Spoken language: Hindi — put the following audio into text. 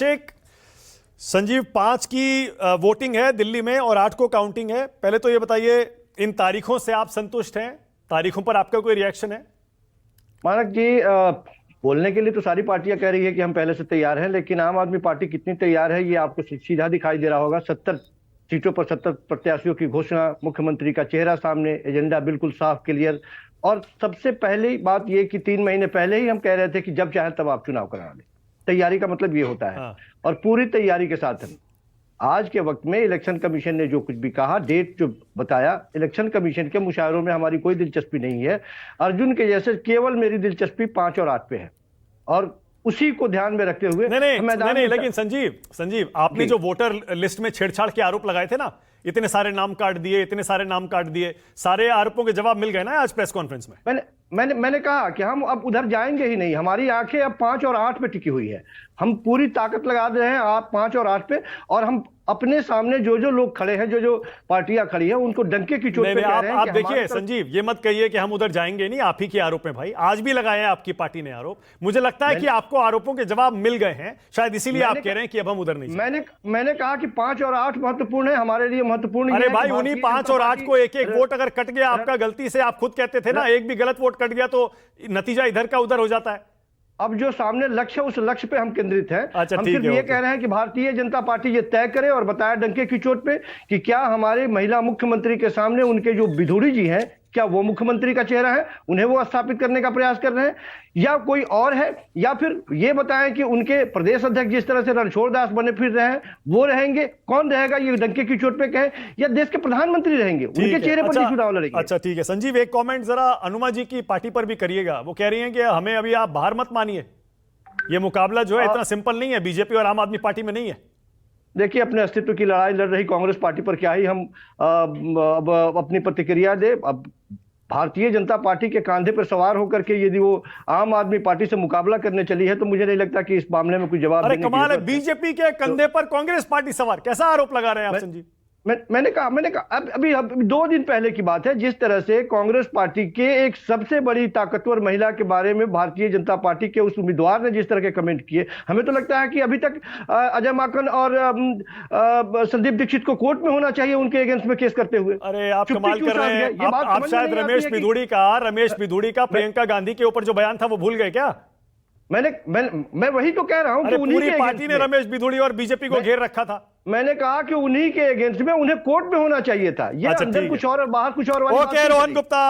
चेक संजीव, 5 की वोटिंग है दिल्ली में और 8 को काउंटिंग है। पहले तो ये बताइए, इन तारीखों से आप संतुष्ट हैं? तारीखों पर आपका कोई रिएक्शन है? मानक जी, बोलने के लिए तो सारी पार्टियां कह रही है कि हम पहले से तैयार हैं, लेकिन आम आदमी पार्टी कितनी तैयार है ये आपको सीधा दिखाई दे रहा होगा। 70 सीटों पर 70 प्रत्याशियों की घोषणा, मुख्यमंत्री का चेहरा सामने, एजेंडा बिल्कुल साफ क्लियर। और सबसे पहली बात ये कि 3 महीने पहले ही हम कह रहे थे कि जब चाहे तब आप चुनाव करा लें। तैयारी का मतलब ये होता है। हाँ। और पूरी तैयारी के साथ हम आज के वक्त में इलेक्शन कमीशन ने जो कुछ भी कहा, डेट जो बताया, इलेक्शन कमीशन के मुशावरों में हमारी कोई दिलचस्पी नहीं है। अर्जुन के जैसे केवल मेरी दिलचस्पी 5 और 8 पे है, और उसी को ध्यान में रखते हुए नहीं, लेकिन संजीव आपने जो वोटर लिस्ट में छेड़छाड़ के आरोप लगाए थे ना, इतने सारे नाम काट दिए, इतने सारे नाम काट दिए, सारे आरोपों के जवाब मिल गए ना आज प्रेस कॉन्फ्रेंस में? मैंने कहा कि हम अब उधर जाएंगे ही नहीं। हमारी आंखें अब 5 और 8 पे टिकी हुई है। हम पूरी ताकत लगा रहे हैं आप 5 और 8 पे, और हम अपने सामने जो लोग खड़े हैं, जो पार्टियां खड़ी हैं, उनको डंके की चोट पे कह रहे हैं। आप देखिए संजीव, ये मत कहिए कि हम उधर जाएंगे नहीं। आप ही के आरोप हैं भाई, आज भी लगाए हैं आपकी पार्टी ने आरोप। मुझे लगता है कि आपको आरोपों के जवाब मिल गए हैं, शायद इसीलिए आप कह रहे हैं कि अब हम उधर नहीं जाएंगे। मैंने कहा कि 5 और 8 महत्वपूर्ण है, हमारे लिए महत्वपूर्ण। अरे भाई, उन्हीं 5 और 8 को एक एक वोट अगर कट गया आपका गलती से, आप खुद कहते थे ना, एक भी गलत वोट कट गया तो नतीजा इधर का उधर हो जाता है। अब जो सामने लक्ष्य है, उस लक्ष्य पे हम केंद्रित हैं। अच्छा, हम सिर्फ ये कह रहे हैं कि भारतीय जनता पार्टी ये तय करे और बताए डंके की चोट पे कि क्या हमारे महिला मुख्यमंत्री के सामने उनके जो विधुड़ी जी हैं, क्या वो मुख्यमंत्री का चेहरा है? उन्हें वो स्थापित करने का प्रयास कर रहे हैं, या कोई और है? या फिर ये बताएं कि उनके प्रदेश अध्यक्ष जिस तरह से रणछोड़ दास बने फिर रहे हैं, वो रहेंगे? कौन रहेगा ये डंके की चोट पे कहें? या देश के प्रधानमंत्री रहेंगे? उनके चेहरे पर चुनाव लड़ेंगे। अच्छा ठीक है संजीव, एक कॉमेंट जरा अनुमा जी की पार्टी पर भी करिएगा। वो कह रही है कि हमें अभी आप बाहर मत मानिए, ये मुकाबला जो है इतना सिंपल नहीं है, बीजेपी और आम आदमी पार्टी में नहीं है। देखिए, अपने अस्तित्व की लड़ाई लड़ रही कांग्रेस पार्टी पर क्या ही हम अब अपनी प्रतिक्रिया दे। अब भारतीय जनता पार्टी के कांधे पर सवार होकर के यदि वो आम आदमी पार्टी से मुकाबला करने चली है, तो मुझे नहीं लगता कि इस मामले में कोई जवाब देने की जरूरत है। कमाल है, बीजेपी के कंधे पर कांग्रेस पार्टी सवार, कैसा आरोप लगा रहे हैं आप संजीव? मैंने कहा अभी 2 दिन पहले की बात है, जिस तरह से कांग्रेस पार्टी के एक सबसे बड़ी ताकतवर महिला के बारे में भारतीय जनता पार्टी के उस उम्मीदवार ने जिस तरह के कमेंट किए, हमें तो लगता है कि अभी तक अजय माकन और संदीप दीक्षित को कोर्ट में होना चाहिए उनके अगेंस्ट में केस करते हुए। अरे आप कमाल कर रहे हैं। आप शायद रमेश बिधूड़ी का प्रियंका गांधी के ऊपर जो बयान था वो भूल गए क्या? मैं वही तो कह रहा हूं कि पूरी पार्टी ने रमेश बिधूड़ी और बीजेपी को घेर रखा था। मैंने कहा कि उन्हीं के अगेंस्ट में उन्हें कोर्ट में होना चाहिए था। ये अंदर कुछ और बाहर कुछ और। ओके, रोहन गुप्ता